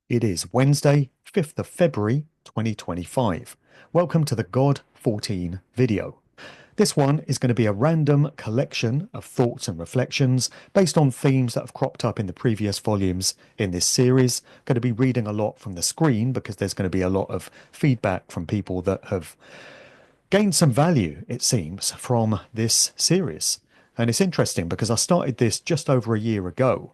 It is Wednesday, 5th of February, 2025. Welcome to the God 14 video. This one is going to be a random collection of thoughts and reflections based on themes that have cropped up in the previous volumes in this series. Going to be reading a lot from the screen because there's going to be a lot of feedback from people that have gained some value, it seems, from this series. And it's interesting because I started this just over a year ago.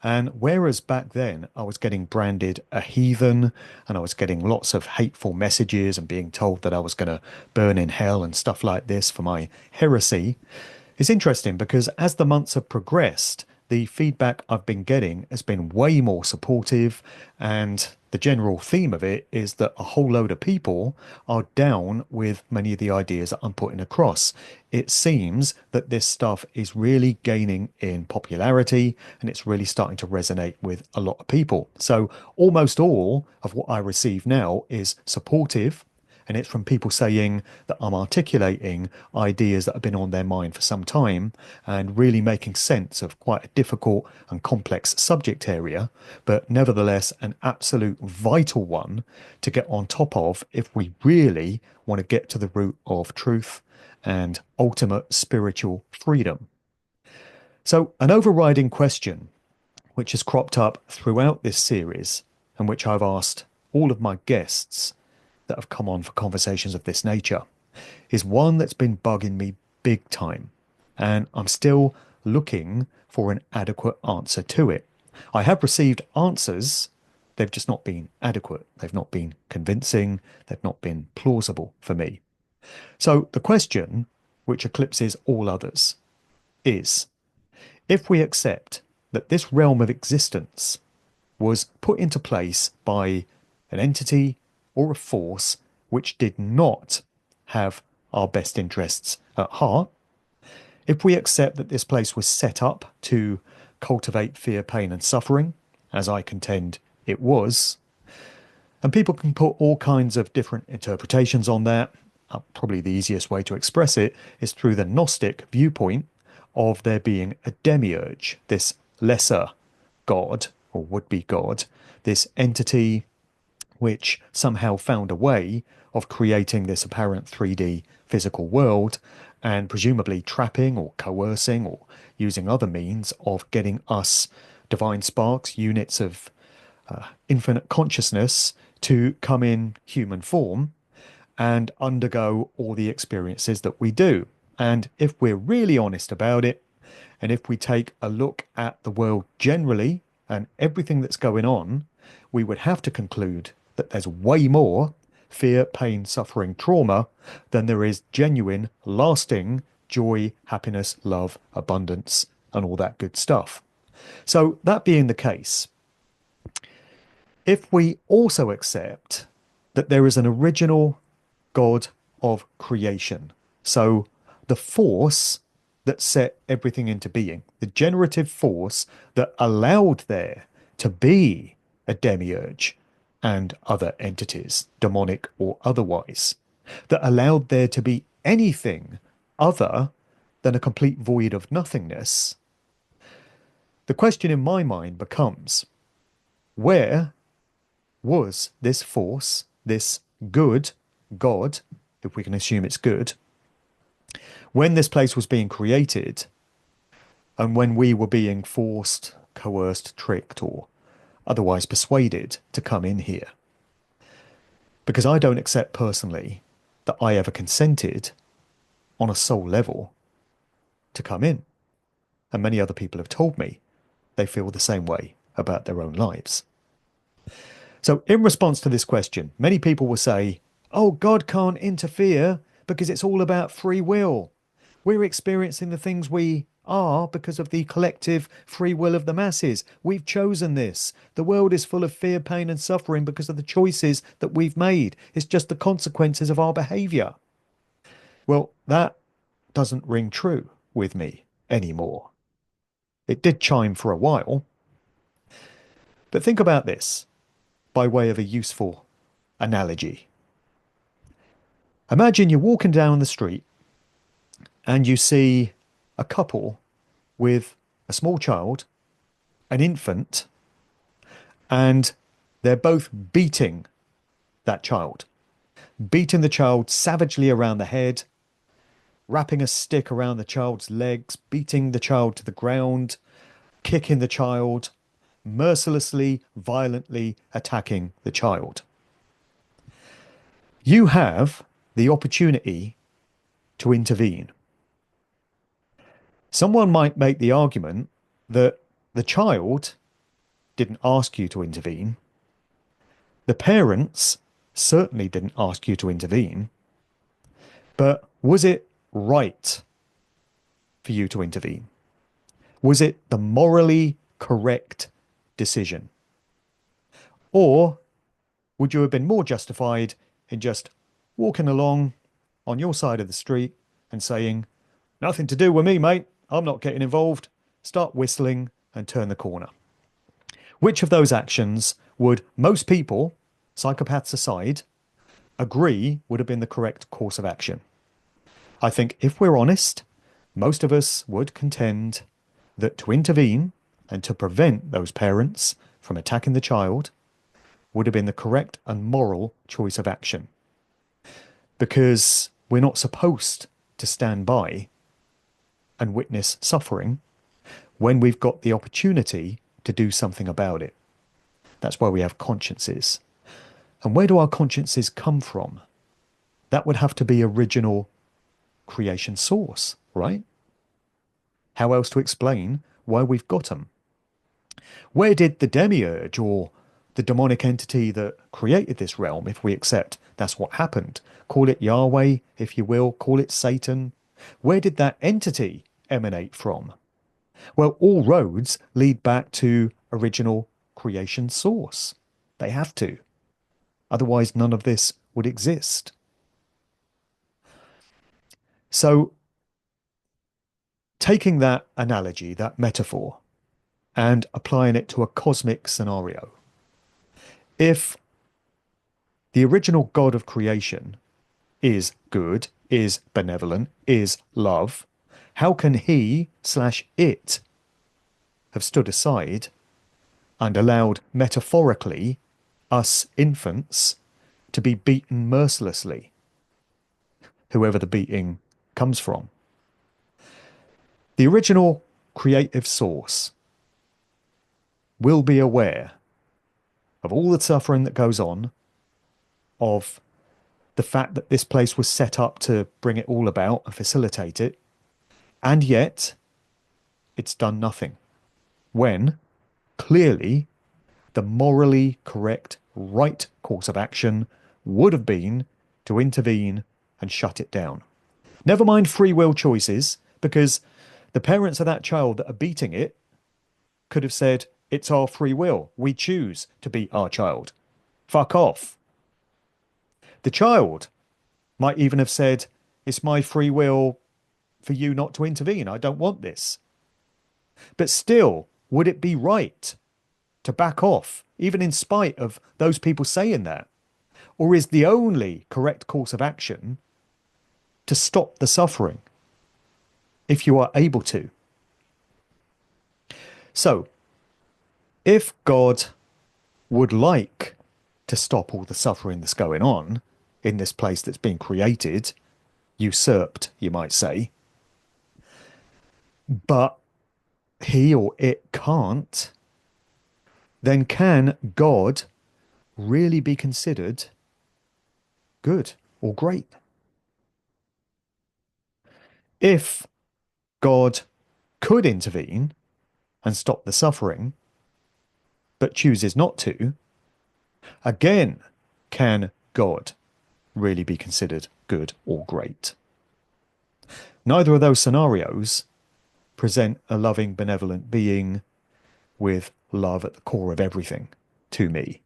And whereas back then I was getting branded a heathen and I was getting lots of hateful messages and being told that I was going to burn in hell and stuff like this for my heresy, it's interesting because as the months have progressed, the feedback I've been getting has been way more supportive, and the general theme of it is that a whole load of people are down with many of the ideas that I'm putting across. It seems that this stuff is really gaining in popularity and it's really starting to resonate with a lot of people. So almost all of what I receive now is supportive, and it's from people saying that I'm articulating ideas that have been on their mind for some time and really making sense of quite a difficult and complex subject area, but nevertheless an absolute vital one to get on top of if we really want to get to the root of truth and ultimate spiritual freedom. So, an overriding question which has cropped up throughout this series, and which I've asked all of my guests that have come on for conversations of this nature, is one that's been bugging me big time. And I'm still looking for an adequate answer to it. I have received answers, they've just not been adequate. They've not been convincing. They've not been plausible for me. So the question, which eclipses all others, is if we accept that this realm of existence was put into place by an entity or a force which did not have our best interests at heart, if we accept that this place was set up to cultivate fear, pain, and suffering, as I contend it was, and people can put all kinds of different interpretations on that. Probably the easiest way to express it is through the Gnostic viewpoint of there being a demiurge, this lesser god or would be god, this entity which somehow found a way of creating this apparent 3D physical world and presumably trapping or coercing or using other means of getting us divine sparks, units of infinite consciousness, to come in human form and undergo all the experiences that we do. And if we're really honest about it, and if we take a look at the world generally and everything that's going on, we would have to conclude that there's way more fear, pain, suffering, trauma than there is genuine, lasting joy, happiness, love, abundance, and all that good stuff. So, that being the case, if we also accept that there is an original God of creation, so the force that set everything into being, the generative force that allowed there to be a demiurge and other entities, demonic or otherwise, that allowed there to be anything other than a complete void of nothingness, the question in my mind becomes, where was this force, this good God, if we can assume it's good, when this place was being created and when we were being forced, coerced, tricked, or otherwise persuaded to come in here? Because I don't accept personally that I ever consented on a soul level to come in. And many other people have told me they feel the same way about their own lives. So, in response to this question, many people will say, oh, God can't interfere because it's all about free will. We're experiencing the things we are because of the collective free will of the masses. We've chosen this. The world is full of fear, pain, and suffering because of the choices that we've made. It's just the consequences of our behavior. Well, that doesn't ring true with me anymore. It did chime for a while. But think about this by way of a useful analogy. Imagine you're walking down the street and you see a couple with a small child, an infant, and They're both beating that child, beating the child savagely around the head, wrapping a stick around the child's legs, beating the child to the ground, kicking the child, mercilessly, violently attacking the child. You have the opportunity to intervene. Someone might make the argument that the child didn't ask you to intervene. The parents certainly didn't ask you to intervene. But was it right for you to intervene? Was it the morally correct decision? Or would you have been more justified in just walking along on your side of the street and saying, nothing to do with me, mate, I'm not getting involved, start whistling and turn the corner? Which of those actions would most people, psychopaths aside, agree would have been the correct course of action? I think if we're honest, most of us would contend that to intervene and to prevent those parents from attacking the child would have been the correct and moral choice of action. Because we're not supposed to stand by and witness suffering when we've got the opportunity to do something about it. That's why we have consciences. And where do our consciences come from? That would have to be original creation source, right? How else to explain why we've got them? Where did the demiurge or the demonic entity that created this realm, if we accept that's what happened, call it Yahweh, if you will, call it Satan, where did that entity emanate from? Well, all roads lead back to original creation source. They have to. Otherwise, none of this would exist. So, taking that analogy, that metaphor, and applying it to a cosmic scenario, if the original God of creation is good, is benevolent, is love, how can he/it have stood aside and allowed, metaphorically, us infants to be beaten mercilessly, whoever the beating comes from? The original creative source will be aware of all the suffering that goes on, of the fact that this place was set up to bring it all about and facilitate it, and yet it's done nothing, when clearly the morally correct, right course of action would have been to intervene and shut it down. Never mind free will choices, because the parents of that child that are beating it could have said, it's our free will, we choose to beat our child, fuck off. The child might even have said, it's my free will for you not to intervene, I don't want this. But still, would it be right to back off, even in spite of those people saying that? Or is the only correct course of action to stop the suffering, if you are able to? So, if God would like to stop all the suffering that's going on in this place that's been created, usurped, you might say, but he or it can't, then can God really be considered good or great? If God could intervene and stop the suffering, but chooses not to, again, can God really be considered good or great? Neither of those scenarios present a loving, benevolent being with love at the core of everything to me.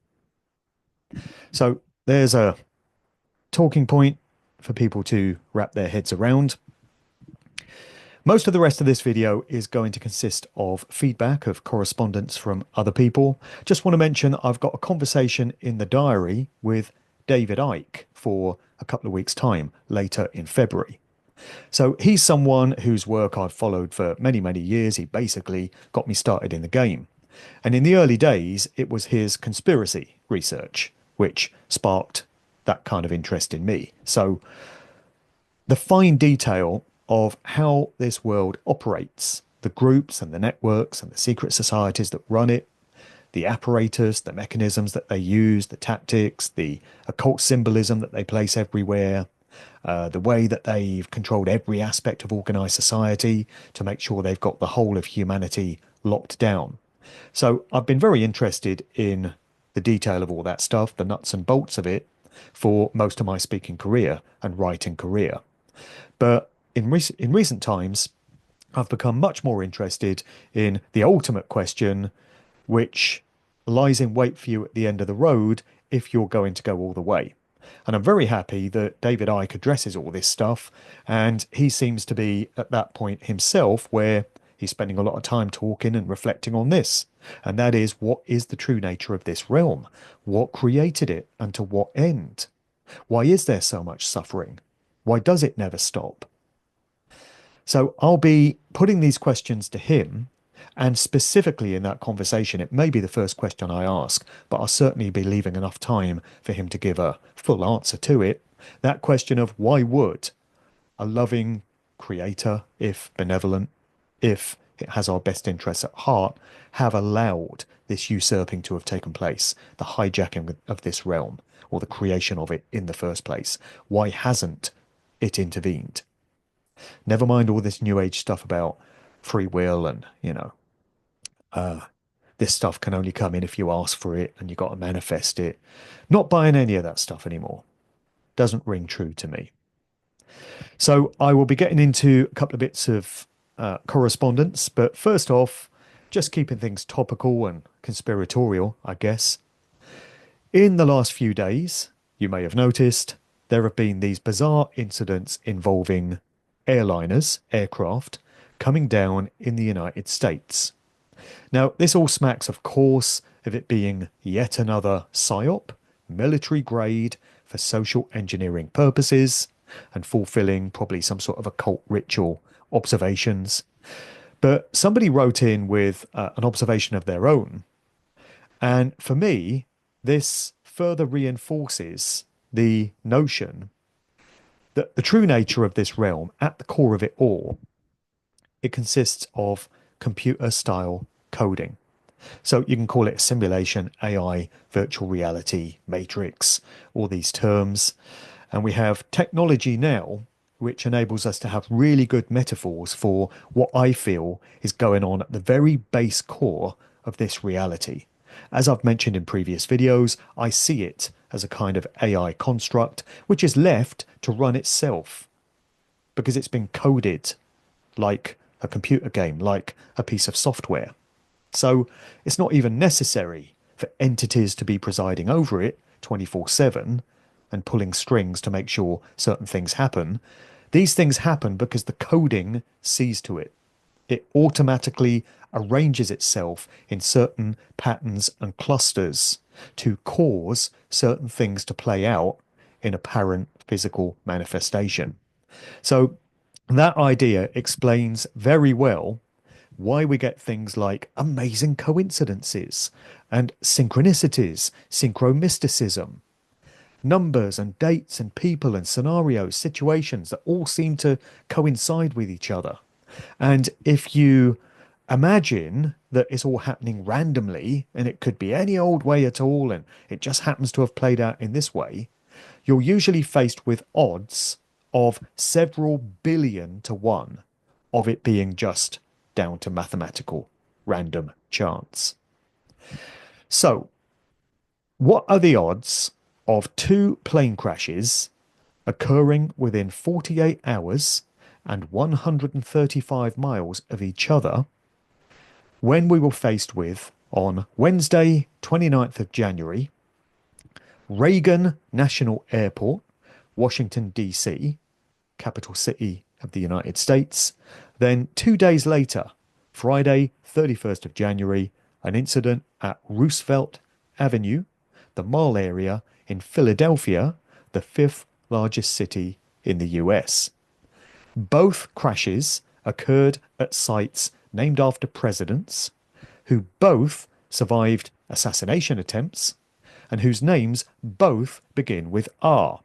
So there's a talking point for people to wrap their heads around. Most of the rest of this video is going to consist of feedback, of correspondence from other people. Just want to mention I've got a conversation in the diary with David Icke for a couple of weeks' time, later in February. So he's someone whose work I've followed for many, many years. He basically got me started in the game. And in the early days, it was his conspiracy research which sparked that kind of interest in me. So the fine detail of how this world operates, the groups and the networks and the secret societies that run it, the apparatus, the mechanisms that they use, the tactics, the occult symbolism that they place everywhere, the way that they've controlled every aspect of organized society to make sure they've got the whole of humanity locked down. So I've been very interested in the detail of all that stuff, the nuts and bolts of it, for most of my speaking career and writing career. But in recent times, I've become much more interested in the ultimate question, which lies in wait for you at the end of the road if you're going to go all the way. And I'm very happy that David Icke addresses all this stuff, and he seems to be at that point himself where he's spending a lot of time talking and reflecting on this. And that is, what is the true nature of this realm? What created it, and to what end? Why is there so much suffering? Why does it never stop? So I'll be putting these questions to him, and specifically in that conversation, it may be the first question I ask, but I'll certainly be leaving enough time for him to give a full answer to it. That question of why would a loving creator, if benevolent, if it has our best interests at heart, have allowed this usurping to have taken place, the hijacking of this realm, or the creation of it in the first place? Why hasn't it intervened? Never mind all this new age stuff about free will and, this stuff can only come in if you ask for it and you got to manifest it. Not buying any of that stuff anymore. Doesn't ring true to me. So I will be getting into a couple of bits of correspondence, but first off, just keeping things topical and conspiratorial, I guess. In the last few days, you may have noticed, there have been these bizarre incidents involving airliners, aircraft, coming down in the United States. Now, this all smacks, of course, of it being yet another PSYOP, military grade, for social engineering purposes, and fulfilling probably some sort of occult ritual observations. But somebody wrote in with an observation of their own. And for me, this further reinforces the notion that the true nature of this realm, at the core of it all, it consists of computer style coding. So you can call it a simulation, AI, virtual reality, matrix, all these terms. And we have technology now which enables us to have really good metaphors for what I feel is going on at the very base core of this reality. As I've mentioned in previous videos, I see it as a kind of AI construct which is left to run itself because it's been coded like a computer game, like a piece of software. So it's not even necessary for entities to be presiding over it 24/7 and pulling strings to make sure certain things happen. These things happen because the coding sees to it. It automatically arranges itself in certain patterns and clusters to cause certain things to play out in apparent physical manifestation. So that idea explains very well why we get things like amazing coincidences and synchronicities, synchromysticism, numbers and dates and people and scenarios, situations that all seem to coincide with each other. And if you imagine that it's all happening randomly and it could be any old way at all and it just happens to have played out in this way, you're usually faced with odds of several billion to one of it being just down to mathematical random chance. So, what are the odds of two plane crashes occurring within 48 hours and 135 miles of each other when we were faced with, on Wednesday, 29th of January, Reagan National Airport, Washington, D.C., capital city of the United States. Then 2 days later, Friday, 31st of January, an incident at Roosevelt Avenue, the Mall area in Philadelphia, the fifth largest city in the US. Both crashes occurred at sites named after presidents who both survived assassination attempts and whose names both begin with R.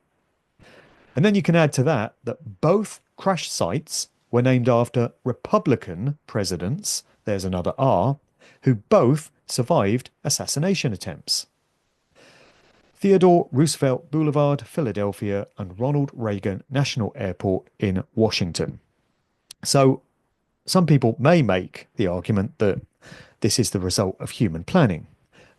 And then you can add to that that both crash sites were named after Republican presidents, there's another R, who both survived assassination attempts. Theodore Roosevelt Boulevard, Philadelphia, and Ronald Reagan National Airport in Washington. So some people may make the argument that this is the result of human planning,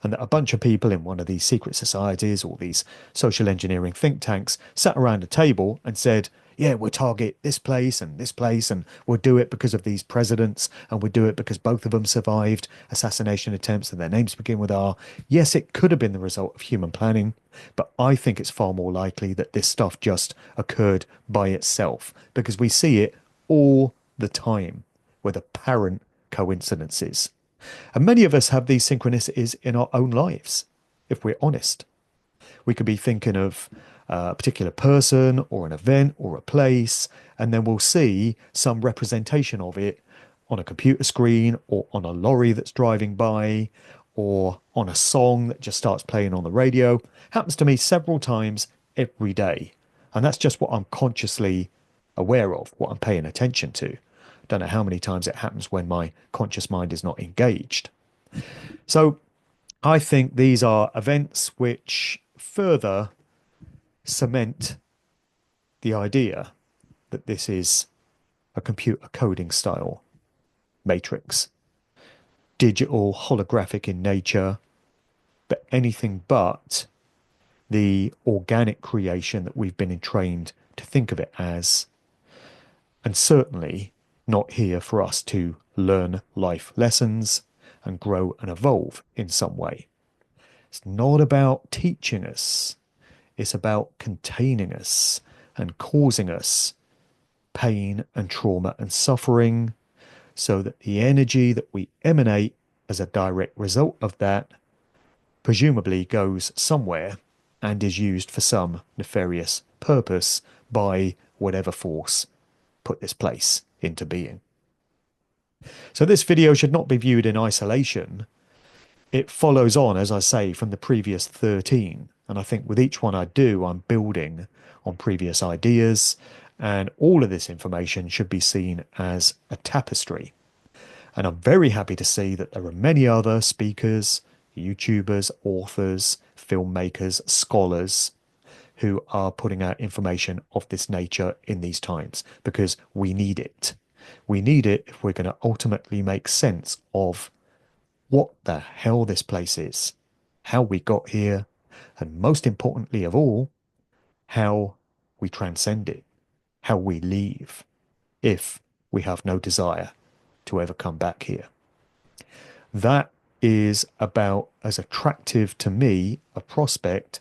and that a bunch of people in one of these secret societies or these social engineering think tanks sat around a table and said, yeah, we'll target this place, and we'll do it because of these presidents, and we'll do it because both of them survived assassination attempts and their names begin with R. Yes, it could have been the result of human planning, but I think it's far more likely that this stuff just occurred by itself, because we see it all the time with apparent coincidences. And many of us have these synchronicities in our own lives, if we're honest. We could be thinking of a particular person or an event or a place, and then we'll see some representation of it on a computer screen or on a lorry that's driving by or on a song that just starts playing on the radio. Happens to me several times every day. And that's just what I'm consciously aware of, what I'm paying attention to. Don't know how many times it happens when my conscious mind is not engaged. So I think these are events which further cement the idea that this is a computer coding style matrix, digital, holographic in nature, but anything but the organic creation that we've been entrained to think of it as, and certainly not here for us to learn life lessons and grow and evolve in some way. It's not about teaching us. It's about containing us and causing us pain and trauma and suffering, so that the energy that we emanate as a direct result of that presumably goes somewhere and is used for some nefarious purpose by whatever force put this place into being. So this video should not be viewed in isolation. It follows on, as I say, from the previous 13. And I think with each one I do, I'm building on previous ideas. And all of this information should be seen as a tapestry. And I'm very happy to see that there are many other speakers, YouTubers, authors, filmmakers, scholars who are putting out information of this nature in these times, because we need it. We need it if we're going to ultimately make sense of what the hell this place is, how we got here, and most importantly of all, how we transcend it, how we leave, if we have no desire to ever come back here. That is about as attractive to me a prospect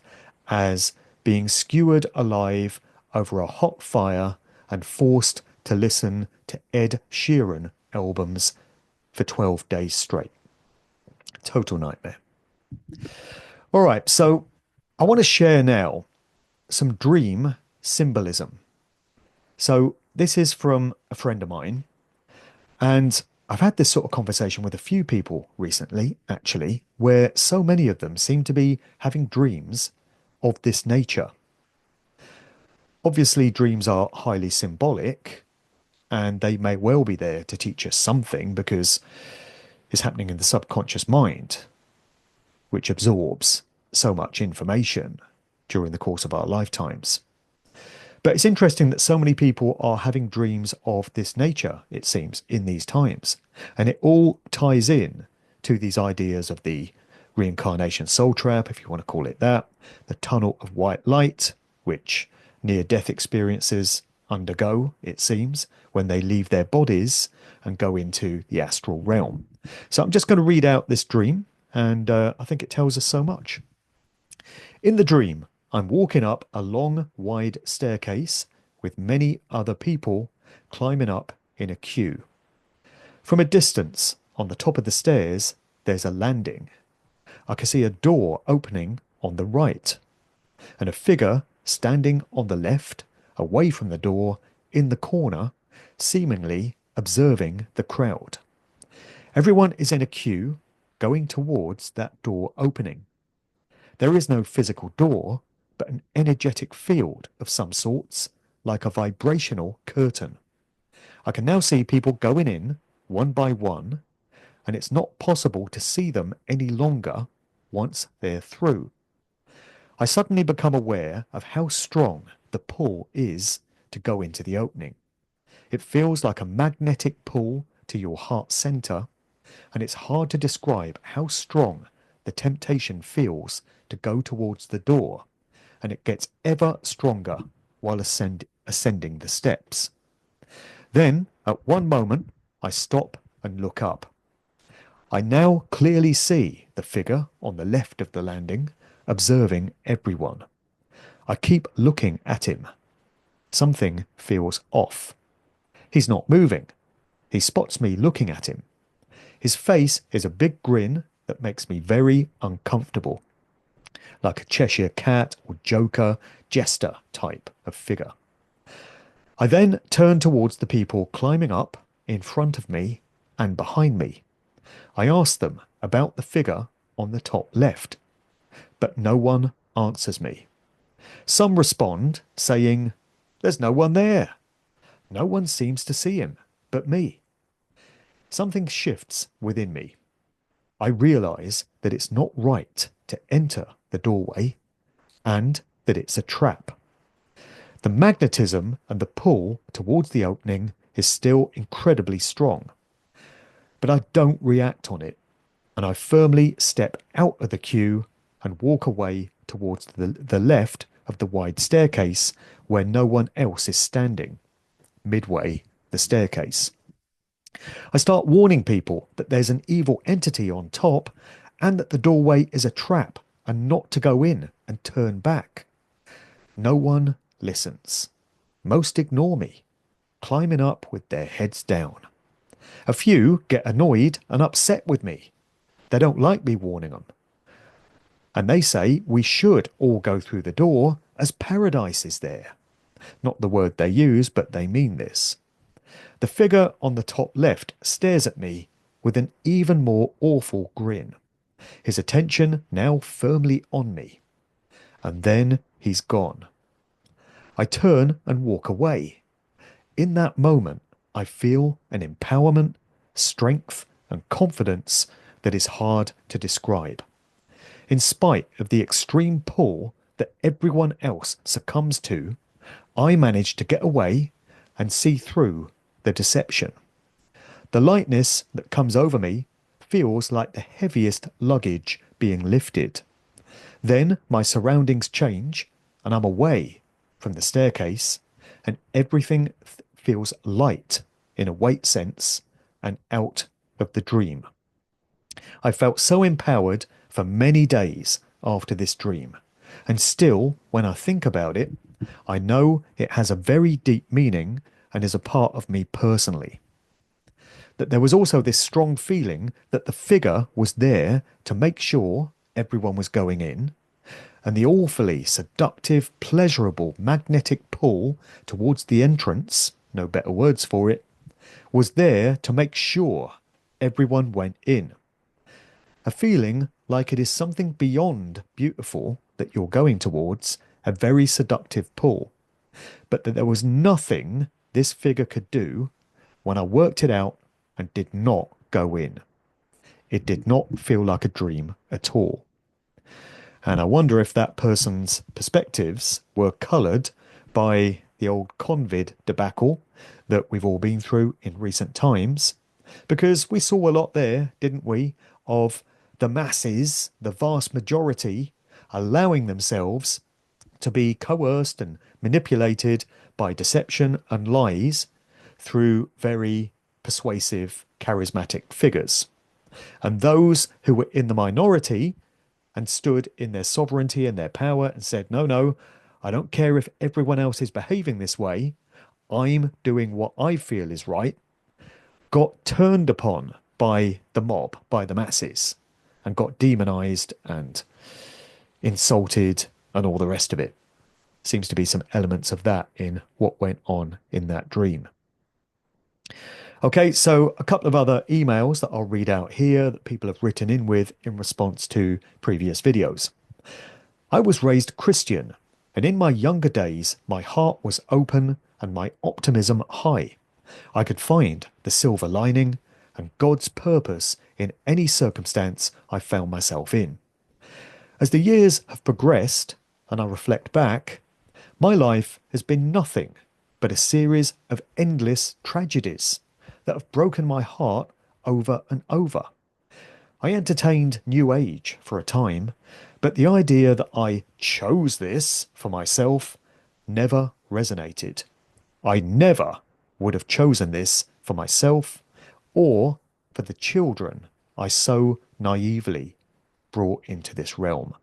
as being skewered alive over a hot fire and forced to listen to Ed Sheeran albums for 12 days straight. Total nightmare. All right, so I want to share now some dream symbolism. So this is from a friend of mine, and I've had this sort of conversation with a few people recently, actually, where so many of them seem to be having dreams of this nature. Obviously, dreams are highly symbolic, and they may well be there to teach us something, because it's happening in the subconscious mind, which absorbs so much information during the course of our lifetimes. But it's interesting that so many people are having dreams of this nature, it seems, in these times. And it all ties in to these ideas of the reincarnation soul trap, if you want to call it that, the tunnel of white light, which near-death experiences undergo, it seems, when they leave their bodies and go into the astral realm. So I'm just going to read out this dream, and I think it tells us so much. In the dream, I'm walking up a long, wide staircase with many other people climbing up in a queue. From a distance, on the top of the stairs, there's a landing. I can see a door opening on the right, and a figure standing on the left, away from the door, in the corner, seemingly observing the crowd. Everyone is in a queue, going towards that door opening. There is no physical door, but an energetic field of some sorts, like a vibrational curtain. I can now see people going in, one by one, and it's not possible to see them any longer once they're through. I suddenly become aware of how strong the pull is to go into the opening. It feels like a magnetic pull to your heart center, and it's hard to describe how strong the temptation feels to go towards the door, and it gets ever stronger while ascending the steps. Then, at one moment, I stop and look up. I now clearly see the figure on the left of the landing, observing everyone. I keep looking at him. Something feels off. He's not moving. He spots me looking at him. His face is a big grin that makes me very uncomfortable, like a Cheshire cat or Joker, jester type of figure. I then turn towards the people climbing up in front of me and behind me. I ask them about the figure on the top left, but no one answers me. Some respond saying, "There's no one there." No one seems to see him but me. Something shifts within me. I realize that it's not right to enter the doorway and that it's a trap. The magnetism and the pull towards the opening is still incredibly strong, but I don't react on it, and I firmly step out of the queue and walk away towards the left of the wide staircase where no one else is standing, midway the staircase. I start warning people that there's an evil entity on top and that the doorway is a trap and not to go in and turn back. No one listens. Most ignore me, climbing up with their heads down. A few get annoyed and upset with me. They don't like me warning them. And they say we should all go through the door as paradise is there. Not the word they use, but they mean this. The figure on the top left stares at me with an even more awful grin, his attention now firmly on me. And then he's gone. I turn and walk away. In that moment, I feel an empowerment, strength, and confidence that is hard to describe. In spite of the extreme pull that everyone else succumbs to, I manage to get away and see through the deception. The lightness that comes over me feels like the heaviest luggage being lifted. Then my surroundings change and I'm away from the staircase, and everything feels light in a weight sense and out of the dream. I felt so empowered for many days after this dream, and still, when I think about it, I know it has a very deep meaning and is a part of me personally. That there was also this strong feeling that the figure was there to make sure everyone was going in, and the awfully seductive, pleasurable, magnetic pull towards the entrance, no better words for it, was there to make sure everyone went in. A feeling like it is something beyond beautiful that you're going towards, a very seductive pull, but that there was nothing this figure could do when I worked it out and did not go in. It did not feel like a dream at all. And I wonder if that person's perspectives were coloured by the old COVID debacle that we've all been through in recent times, because we saw a lot there, didn't we, of the masses, the vast majority, allowing themselves to be coerced and manipulated by deception and lies through very persuasive, charismatic figures. And those who were in the minority and stood in their sovereignty and their power and said, no, no, I don't care if everyone else is behaving this way, I'm doing what I feel is right, got turned upon by the mob, by the masses, and got demonized and insulted and all the rest of it. Seems to be some elements of that in what went on in that dream. Okay, so a couple of other emails that I'll read out here that people have written in with in response to previous videos. I was raised Christian, and in my younger days, my heart was open and my optimism high. I could find the silver lining and God's purpose in any circumstance I found myself in. As the years have progressed and I reflect back, my life has been nothing but a series of endless tragedies that have broken my heart over and over. I entertained New Age for a time, but the idea that I chose this for myself never resonated. I never would have chosen this for myself or for the children I so naively brought into this realm.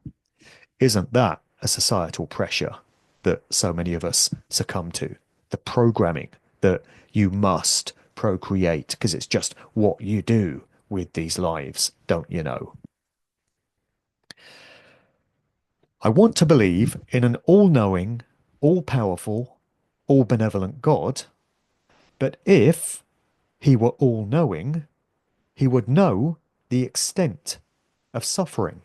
Isn't that a societal pressure that so many of us succumb to? The programming that you must procreate because it's just what you do with these lives, don't you know? I want to believe in an all-knowing, all-powerful, all-benevolent God, but if he were all-knowing, he would know the extent of suffering.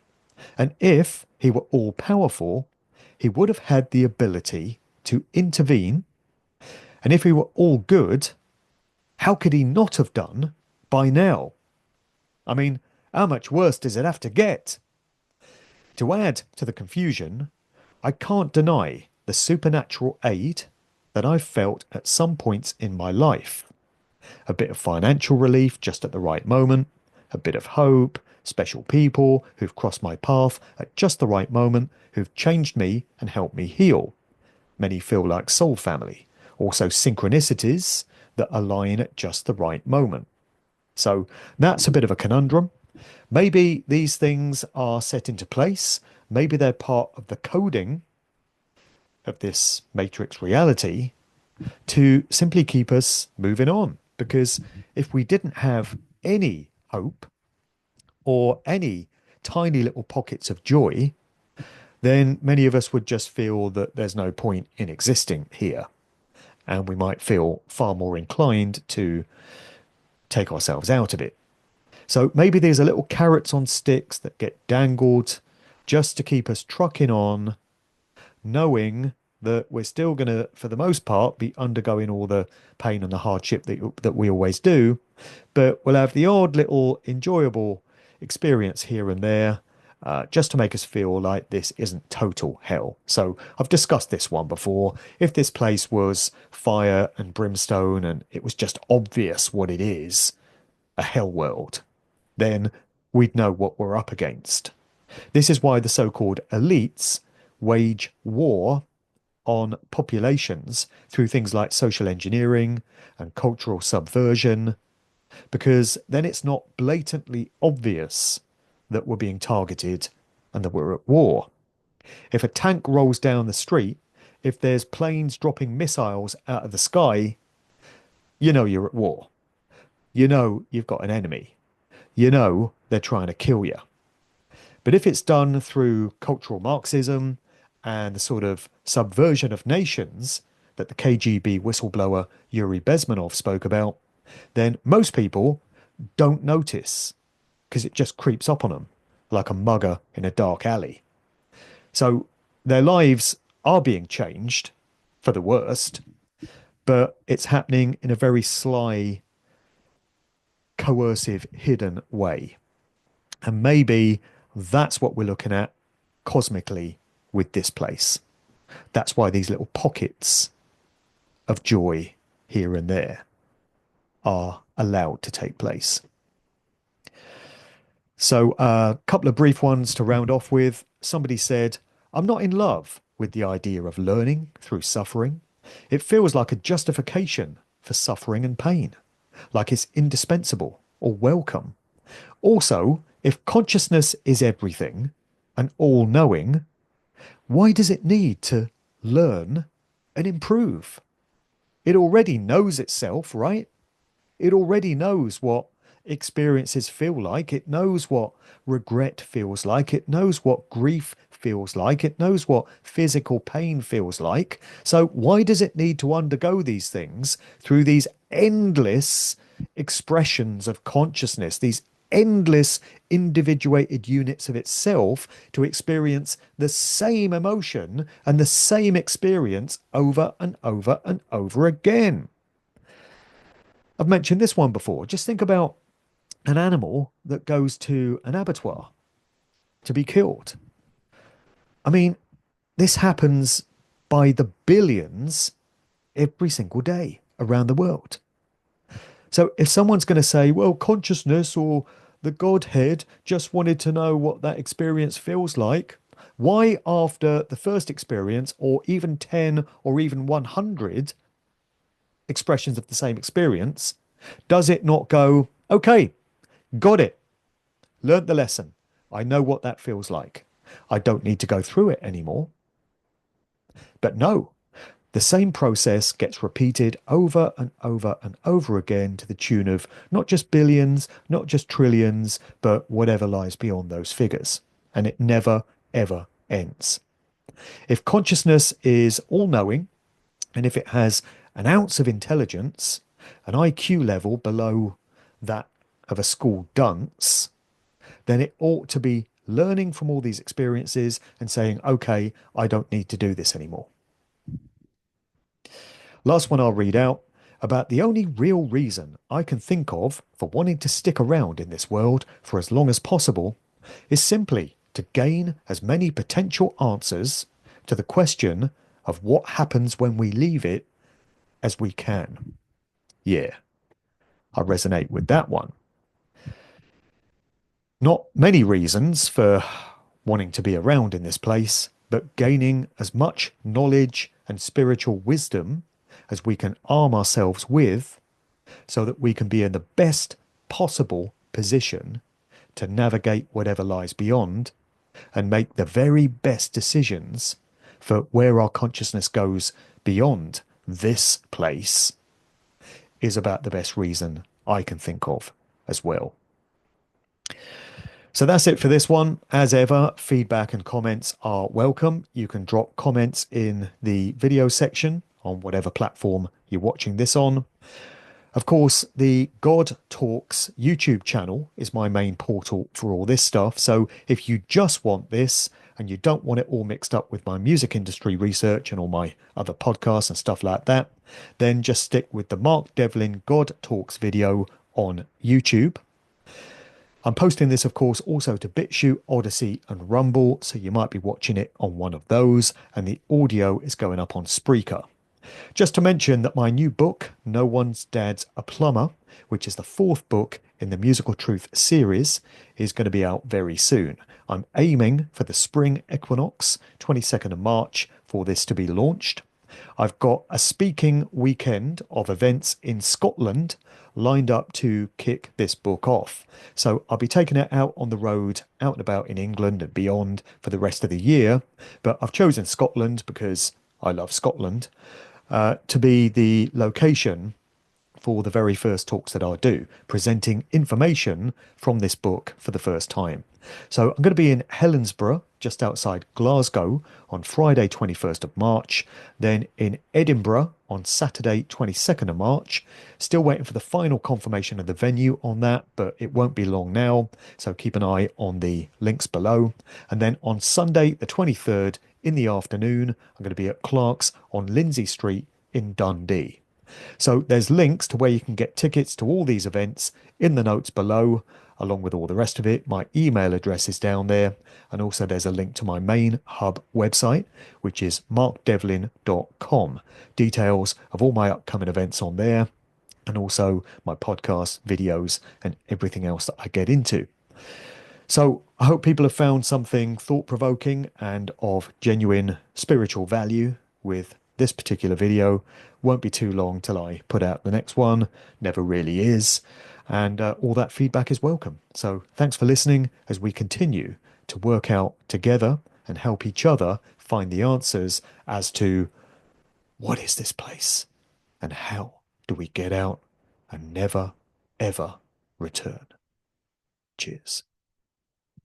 And if he were all-powerful, he would have had the ability to intervene. And if he were all good, how could he not have done by now? I mean, how much worse does it have to get? To add to the confusion, I can't deny the supernatural aid that I've felt at some points in my life. A bit of financial relief just at the right moment, a bit of hope, special people who've crossed my path at just the right moment, who've changed me and helped me heal. Many feel like soul family. Also synchronicities that align at just the right moment. So that's a bit of a conundrum. Maybe these things are set into place. Maybe they're part of the coding of this matrix reality to simply keep us moving on. Because if we didn't have any hope or any tiny little pockets of joy, then many of us would just feel that there's no point in existing here. And we might feel far more inclined to take ourselves out of it. So maybe these are little carrots on sticks that get dangled just to keep us trucking on, knowing that we're still going to, for the most part, be undergoing all the pain and the hardship that we always do, but we'll have the odd little enjoyable experience here and there, just to make us feel like this isn't total hell. So I've discussed this one before. If this place was fire and brimstone and it was just obvious what it is, a hell world, then we'd know what we're up against. This is why the so-called elites wage war on populations through things like social engineering and cultural subversion, because then it's not blatantly obvious that we're being targeted and that we're at war. If a tank rolls down the street, if there's planes dropping missiles out of the sky, you know you're at war. You know you've got an enemy. You know they're trying to kill you. But if it's done through cultural Marxism and the sort of subversion of nations that the KGB whistleblower Yuri Bezmenov spoke about, then most people don't notice because it just creeps up on them like a mugger in a dark alley. So their lives are being changed for the worst, but it's happening in a very sly, coercive, hidden way. And maybe that's what we're looking at cosmically with this place. That's why these little pockets of joy here and there are allowed to take place. So a couple of brief ones to round off with. Somebody said, I'm not in love with the idea of learning through suffering. It feels like a justification for suffering and pain, like it's indispensable or welcome. Also, if consciousness is everything and all-knowing, why does it need to learn and improve? It already knows itself, right? It already knows what experiences feel like. It knows what regret feels like. It knows what grief feels like. It knows what physical pain feels like. So why does it need to undergo these things through these endless expressions of consciousness, these endless individuated units of itself to experience the same emotion and the same experience over and over and over again? I've mentioned this one before. Just think about an animal that goes to an abattoir to be killed. I mean, this happens by the billions every single day around the world. So if someone's going to say, well, consciousness or the Godhead just wanted to know what that experience feels like, why, after the first experience, or even 10 or even 100 expressions of the same experience, does it not go, okay, got it, learned the lesson, I know what that feels like, I don't need to go through it anymore? But no, the same process gets repeated over and over and over again to the tune of not just billions, not just trillions, but whatever lies beyond those figures. And it never, ever ends. If consciousness is all knowing, and if it has an ounce of intelligence, an IQ level below that of a school dunce, then it ought to be learning from all these experiences and saying, okay, I don't need to do this anymore. Last one I'll read out about the only real reason I can think of for wanting to stick around in this world for as long as possible is simply to gain as many potential answers to the question of what happens when we leave it as we can. Yeah, I resonate with that one. Not many reasons for wanting to be around in this place, but gaining as much knowledge and spiritual wisdom as we can arm ourselves with so that we can be in the best possible position to navigate whatever lies beyond and make the very best decisions for where our consciousness goes beyond this place is about the best reason I can think of as well. So that's it for this one. As ever, feedback and comments are welcome. You can drop comments in the video section on whatever platform you're watching this on. Of course, the God Talks YouTube channel is my main portal for all this stuff. So if you just want this and you don't want it all mixed up with my music industry research and all my other podcasts and stuff like that, then just stick with the Mark Devlin God Talks video on YouTube. I'm posting this, of course, also to BitChute, Odyssey, and Rumble, so you might be watching it on one of those, and the audio is going up on Spreaker. Just to mention that my new book, No One's Dad's a Plumber, which is the fourth book in the Musical Truth series, is going to be out very soon. I'm aiming for the spring equinox, 22nd of March, for this to be launched. I've got a speaking weekend of events in Scotland lined up to kick this book off. So I'll be taking it out on the road, out and about in England and beyond for the rest of the year. But I've chosen Scotland because I love Scotland to be the location for the very first talks that I'll do, presenting information from this book for the first time. So I'm going to be in Helensburgh, just outside Glasgow, on Friday, 21st of March, then in Edinburgh on Saturday, 22nd of March. Still waiting for the final confirmation of the venue on that, but it won't be long now, so keep an eye on the links below. And then on Sunday, the 23rd, in the afternoon, I'm going to be at Clark's on Lindsay Street in Dundee. So there's links to where you can get tickets to all these events in the notes below, along with all the rest of it. My email address is down there. And also there's a link to my main hub website, which is markdevlin.com. Details of all my upcoming events on there, and also my podcasts, videos, and everything else that I get into. So I hope people have found something thought-provoking and of genuine spiritual value with this particular video. Won't be too long till I put out the next one. Never really is. And all that feedback is welcome. So thanks for listening as we continue to work out together and help each other find the answers as to what is this place and how do we get out and never, ever return. Cheers.